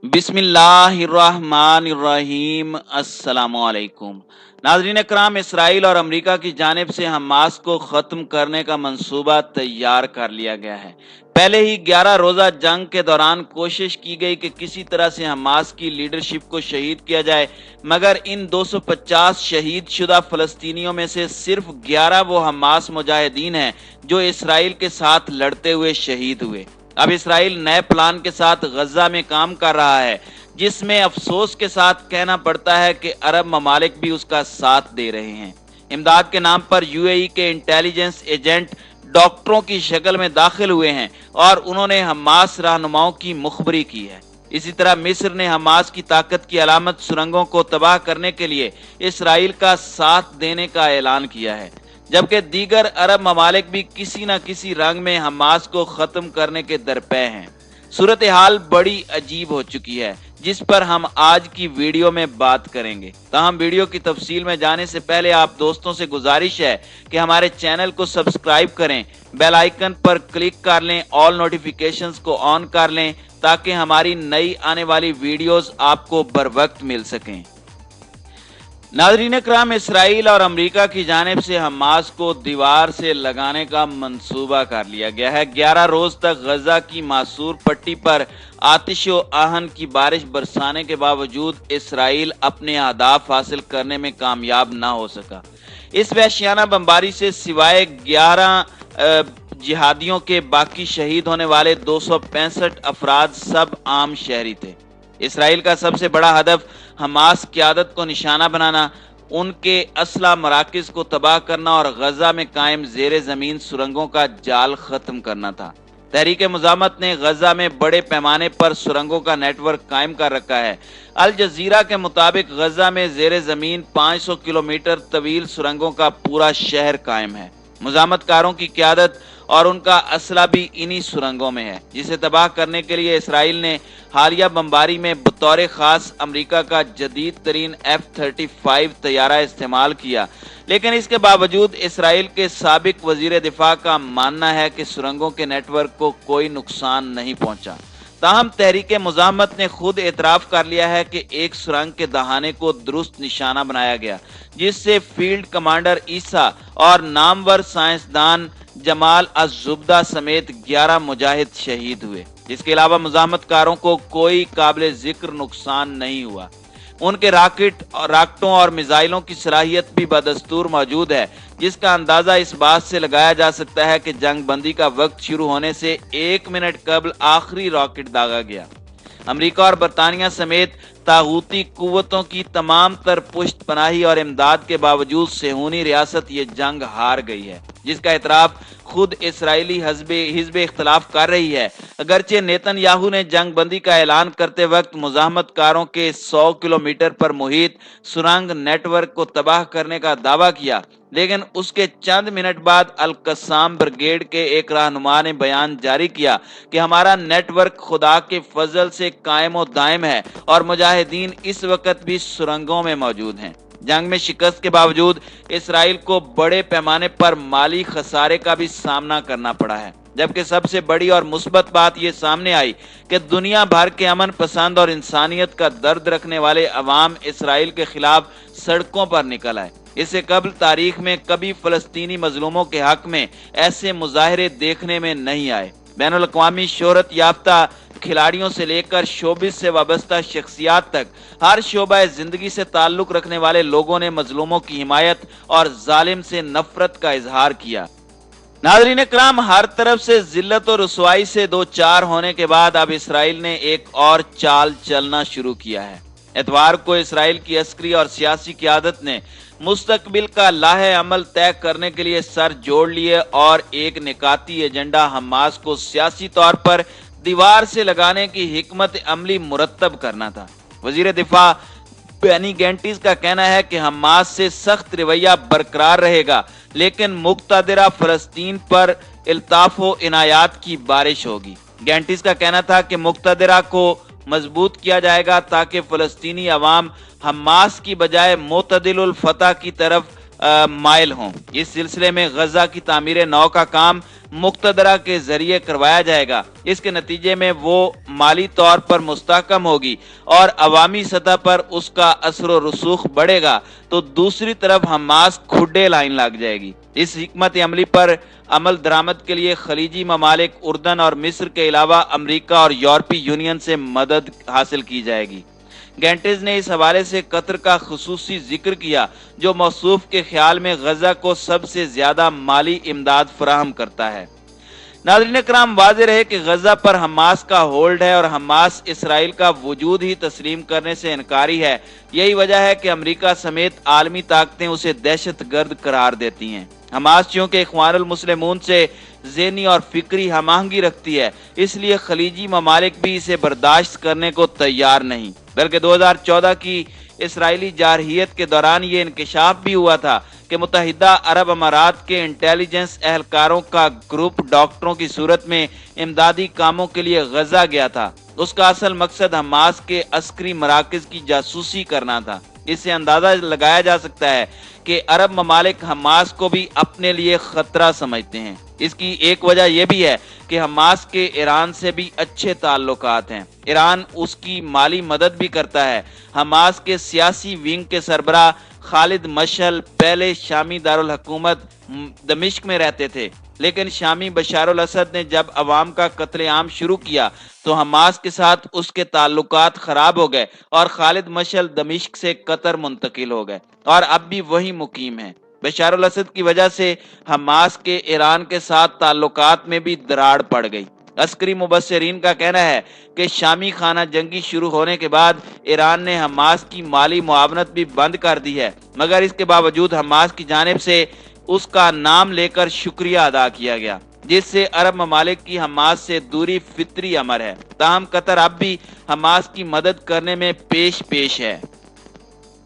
बिस्मिल्लाहिर्रहमानिर्रहीम। अस्सलामुअलैकुम। नाज़रीन कराम, इसराइल और अमेरिका की जानिब से हमास को ख़त्म करने का मंसूबा तैयार कर लिया गया है। पहले ही 11 रोज़ा जंग के दौरान कोशिश की गई कि किसी तरह से हमास की लीडरशिप को शहीद किया जाए, मगर इन 250 शहीद शुदा फ़लस्तीनियों में से सिर्फ 11 वो हमास मुजाहिदीन हैं जो इसराइल के साथ लड़ते हुए शहीद हुए। अब इसराइल नए प्लान के साथ गजा में काम कर रहा है, जिसमें अफसोस के साथ कहना पड़ता है कि अरब ममालिक भी उसका साथ दे रहे हैं। इमदाद के नाम पर यूएई के इंटेलिजेंस एजेंट डॉक्टरों की शक्ल में दाखिल हुए हैं और उन्होंने हमास रहनुमाओं की मुखबरी की है। इसी तरह मिस्र ने हमास की ताकत की अलामत सुरंगों को तबाह करने के लिए इसराइल का साथ देने का ऐलान किया है, जबकि दीगर अरब ममालिक भी किसी न किसी रंग में हमास को ख़त्म करने के दरपे हैं। सूरत हाल बड़ी अजीब हो चुकी है, जिस पर हम आज की वीडियो में बात करेंगे। ताहम वीडियो की तफसील में जाने से पहले आप दोस्तों से गुजारिश है कि हमारे चैनल को सब्सक्राइब करें, बेल आइकन पर क्लिक कर लें, ऑल नोटिफिकेशंस को ऑन कर लें ताकि हमारी नई आने वाली वीडियोस आपको बर वक्त मिल सकें। नाज़रीन कराम, इसराइल और अमेरिका की जानिब से हमास को दीवार से लगाने का मंसूबा कर लिया गया है। 11 रोज तक गजा की मासूर पट्टी पर आतिशो आहन की बारिश बरसाने के बावजूद इसराइल अपने अहदाफ हासिल करने में कामयाब ना हो सका। इस वहशियाना बमबारी से सिवाय 11 जिहादियों के बाकी शहीद होने वाले 265 अफराद सब आम शहरी थे। इसराइल का सबसे बड़ा हदफ हमास क़यादत को निशाना बनाना, उनके असला मराकिज को तबाह करना और गजा में कायम ज़ेरे ज़मीन सुरंगों का जाल ख़त्म करना था। तहरीक मुज़ाहमत ने गजा में बड़े पैमाने पर सुरंगों का नेटवर्क कायम कर रखा है। अल जज़ीरा के मुताबिक गजा में ज़ेरे ज़मीन 500 किलोमीटर तवील सुरंगों का पूरा शहर कायम है। मुज़ाहमतकारों की क़यादत और उनका असला भी इन्हीं सुरंगों में है, जिसे तबाह करने के लिए इसराइल ने हालिया बमबारी में बतौर ख़ास अमेरिका का जदीद तरीन F-35 तैयारा इस्तेमाल किया। लेकिन इसके बावजूद इसराइल के साबिक वजीर दिफा का मानना है कि सुरंगों के नेटवर्क को कोई नुकसान नहीं पहुंचा। ताहम तहरीक मुज़ाहमत ने खुद एतराफ़ कर लिया है कि एक सुरंग के दहाने को दुरुस्त निशाना बनाया गया, जिससे फील्ड कमांडर ईसा और नामवर साइंसदान जमाल अज़-ज़ुब्दा समेत 11 मुजाहिद शहीद हुए। इसके अलावा मुज़ाहमतकारों को कोई काबिल जिक्र नुकसान नहीं हुआ। उनके राकेटों और मिसाइलों की सलाहियत भी बदस्तूर मौजूद है, जिसका अंदाजा इस बात से लगाया जा सकता है कि जंग बंदी का वक्त शुरू होने से 1 मिनट कबल आखिरी रॉकेट दागा गया। अमेरिका और बरतानिया समेत तागूती कुव्वतों की तमाम तर पुष्ट पनाही और इमदाद के बावजूद सेहूनी रियासत ये जंग हार गई है, जिसका एतराफ खुद इसराइली हिज़्ब इख्तिलाफ कर रही है। अगरचे नेतन्याहू ने जंग बंदी का ऐलान करते वक्त मुज़ाहमतकारों के 100 किलोमीटर पर मुहित सुरंग नेटवर्क को तबाह करने का दावा किया, लेकिन उसके चंद मिनट बाद अल कस्साम ब्रिगेड के एक रहनुमा ने बयान जारी किया कि हमारा नेटवर्क खुदा के फजल से कायम और दायम है और मुजाहिदीन इस वक्त भी सुरंगों में मौजूद हैं। जंग में शिकस्त के बावजूद इसराइल को बड़े पैमाने पर माली खसारे का भी सामना करना पड़ा है, जबकि सबसे बड़ी और मुस्बत बात यह सामने आई कि दुनिया भर के अमन पसंद और इंसानियत का दर्द रखने वाले अवाम इसराइल के खिलाफ सड़कों पर निकल आए। इससे कबल तारीख में कभी फलस्तीनी मजलूमों के हक में ऐसे मुजाहरे देखने में नहीं आए। बैनुल अक़वामी शोहरत याफ्ता खिलाड़ियों से लेकर शोबिस से वाबस्ता शख्सियात तक हर शोबा जिंदगी से ताल्लुक रखने वाले लोगों ने मजलूमों की हिमायत और जालिम से नफरत का इजहार किया। नाज़रीन कराम, हर तरफ से जिल्लत और रुसवाई से दो चार होने के बाद अब इसराइल ने एक और चाल चलना शुरू किया है। एतवार को इसराइल की अस्करी और सियासी क़यादत ने मुस्तकबिल का लाहे अमल तय करने के लिए सर जोड़ लिए और एक निकाती एजेंडा हमास को सियासी तौर पर दीवार से लगाने की हिकमत अमली मुरत्तब करना था। वजीर दिफा बेनी गैंटिस का कहना है कि हमास से सख्त रवैया बरकरार रहेगा, लेकिन मुक्तदरा फलस्तीन पर इल्ताफ व इनायात की बारिश होगी। गैंटिस का कहना था कि मुक्तदरा को मजबूत किया जाएगा ताकि फलस्तीनी अवाम हमास की बजाय मोतदिलुल फतह की तरफ माइल हों। इस सिलसिले में गजा की तामीर नौ का काम मुक्तदरा के जरिए करवाया जाएगा। इसके नतीजे में वो माली तौर पर मुस्तहकम होगी और अवामी सतह पर उसका असर रसूख बढ़ेगा, तो दूसरी तरफ हमास खुडे लाइन लग जाएगी। इस हिकमत अमली पर अमल दरामद के लिए खलीजी ममालिक उर्दन और मिस्र के अलावा अमरीका और यूरोपीय यूनियन से मदद हासिल की जाएगी। गेंटेज ने इस हवाले से कतर का खुसूसी जिक्र किया, जो मौसूफ के ख्याल में गजा को सबसे ज्यादा माली इमदाद फराहम करता है। नाज़रीन कराम, वाज़ेह रहे कि गजा पर हमास का होल्ड है और हमास इसराइल का वजूद ही तस्लीम करने से इनकारी है। यही वजह है कि अमरीका समेत आलमी ताकतें उसे दहशतगर्द करार देती हैं। हमास चूंकि इख्वानुल मुस्लिमून से ज़हनी और फिक्री हमाहंगी रखती है, इसलिए खलीजी ममालिक भी इसे बर्दाश्त करने को तैयार नहीं। बल्कि 2014 की इसराइली जारहियत के दौरान ये इंकशाफ भी हुआ था कि मुत्तहिदा अरब अमारात के इंटेलिजेंस एहलकारों का ग्रुप डॉक्टरों की सूरत में इमदादी कामों के लिए गजा गया था। उसका असल मकसद हमास के अस्करी मराकज की जासूसी करना था। इससे अंदाजा लगाया जा सकता है कि अरब ममालिक हमास को भी अपने लिए खतरा समझते हैं। इसकी एक वजह यह भी है कि हमास के ईरान से भी अच्छे ताल्लुकात हैं। ईरान उसकी माली मदद भी करता है। हमास के सियासी विंग के सरबराह खालिद मशअल पहले शामी दारुल हुकूमत दमिश्क में रहते थे, लेकिन शामी बशारुल असद ने जब अवाम का कत्लेआम शुरू किया तो हमास के साथ उसके ताल्लुकात खराब हो गए और खालिद मशअल दमिश्क से कतर मुंतकिल हो गए और अब भी वही मुकीम है। बशारुल असद की वजह से हमास के ईरान के साथ ताल्लुकात में भी दरार पड़ गई। अस्करी मुबस्सिरीन का कहना है कि शामी खाना जंगी शुरू होने के बाद ईरान ने हमास की माली मुआवनत भी बंद कर दी है, मगर इसके बावजूद हमास की जानिब से उसका नाम लेकर शुक्रिया अदा किया गया, जिससे अरब ममालिक की हमास से दूरी फितरी अमर है। ताहम कतर अब भी हमास की मदद करने में पेश है।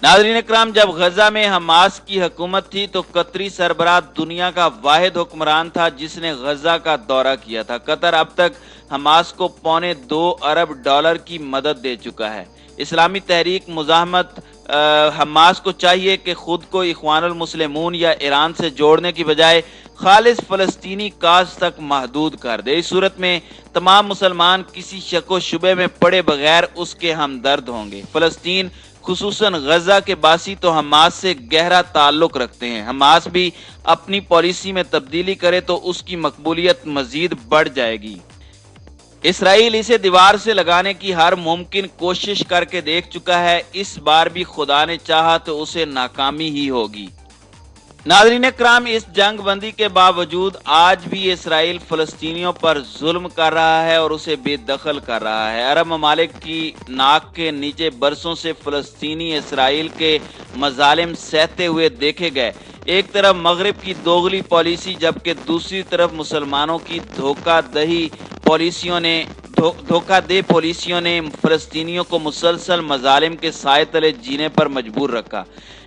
नाज़रीन इकराम, जब गजा में हमास की हुकूमत थी तो कतरी सरबराह दुनिया का वाहिद हुक्मरान था जिसने गजा का दौरा किया था। कतर अब तक हमास को $2.25 अरब की मदद दे चुका है। इस्लामी तहरीक मुजाहमत हमास को चाहिए कि खुद को इख्वानुल मुस्लिमून या ईरान से जोड़ने की बजाय खालिस फलस्तीनी काज तक महदूद कर दे। इस सूरत में तमाम मुसलमान किसी शक व शुबे में पड़े बगैर उसके हमदर्द होंगे। फलस्तीन खुसूसन गजा के बासी तो हमास से गहरा ताल्लुक रखते हैं। हमास भी अपनी पॉलिसी में तब्दीली करे तो उसकी मकबूलियत मजीद बढ़ जाएगी। इसराइल इसे दीवार से लगाने की हर मुमकिन कोशिश करके देख चुका है। इस बार भी खुदा ने चाहा तो उसे नाकामी ही होगी। नाज़रीन कराम, इस जंग बंदी के बावजूद आज भी इसराइल फलस्तीनियों पर जुल्म कर रहा है और उसे बेदखल कर रहा है। अरब ममालिक की नाक के नीचे बरसों से फलस्तीनी इसराइल के मजालिम सहते हुए देखे गए। एक तरफ मगरिब की दोगली पॉलिसी, जबकि दूसरी तरफ मुसलमानों की धोखादे पॉलिसियों ने फलस्तीनियों को मुसलसल मजालिम के साए तले जीने पर मजबूर रखा,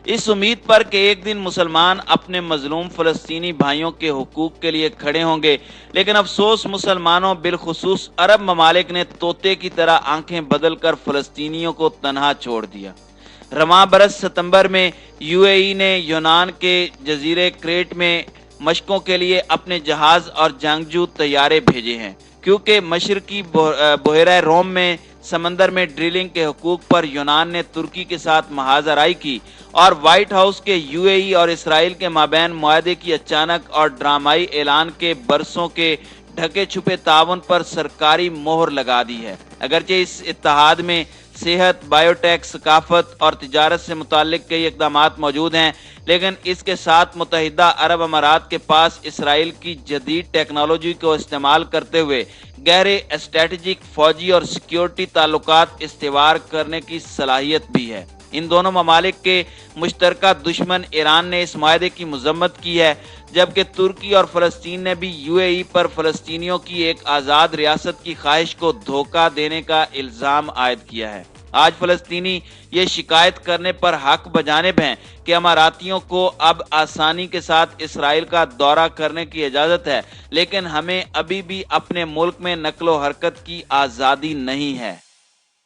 इस उम्मीद पर कि एक दिन मुसलमान अपने मजलूम फलस्तीनी भाइयों के हुकूक के लिए खड़े होंगे। लेकिन अफसोस, मुसलमानों बिलखुसूस अरब ममालिक ने तोते की तरह आंखें बदल कर फलस्तीनियों को तनहा छोड़ दिया। रवां बरस सितंबर में यूएई ने यूनान के जजीरे क्रेट में मशकों के लिए अपने जहाज और जंगजू तैयारे भेजे हैं, क्योंकि मशरकी बहरा रोम में समंदर में ड्रिलिंग के हुकूक पर यूनान ने तुर्की के साथ महाजराई की और व्हाइट हाउस के यूएई और इसराइल के माबैन मुआहदे की अचानक और ड्रामाई ऐलान के बरसों के ढके छुपे ताउन पर सरकारी मोहर लगा दी है। अगरचे इस इत्तेहाद में सेहत, बायोटेक, सकाफत और तिजारत से मुताल्लिक कई इक़दामात मौजूद हैं, लेकिन इसके साथ मुत्तहिदा अरब अमारात के पास इसराइल की जदीद टेक्नोलॉजी को इस्तेमाल करते हुए गहरे स्ट्रेटेजिक, फौजी और सिक्योरिटी ताल्लुकात इस्तेवार करने की सलाहियत भी है। इन दोनों ममालिक के मुश्तरका दुश्मन ईरान ने इस मुआहदे की मजम्मत की है, जबकि तुर्की और फलस्तीन ने भी यूएई पर फलस्तीनियों की एक आज़ाद रियासत की ख्वाहिश को धोखा देने का इल्ज़ाम आयद किया है। आज फलस्तीनी ये शिकायत करने पर हक बजानिब हैं कि अमारातियों को अब आसानी के साथ इसराइल का दौरा करने की इजाज़त है, लेकिन हमें अभी भी अपने मुल्क में नकलो हरकत की आज़ादी नहीं है।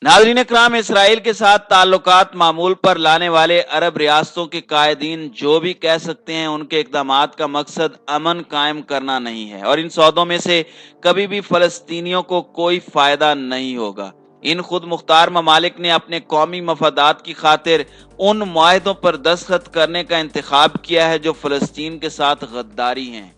नाज़रीन इकराम, इसराइल के साथ ताल्लुकात मामूल पर लाने वाले अरब रियासतों के कायदीन जो भी कह सकते हैं, उनके इक़दामात का मकसद अमन कायम करना नहीं है और इन सौदों में से कभी भी फ़लस्तीनियों को कोई फ़ायदा नहीं होगा। इन खुद मुख्तार ममालिक ने अपने कौमी मफादात की खातिर उन मुआहदों पर दस्तखत करने का इंतखाब किया है जो फ़लस्तीन के साथ गद्दारी हैं।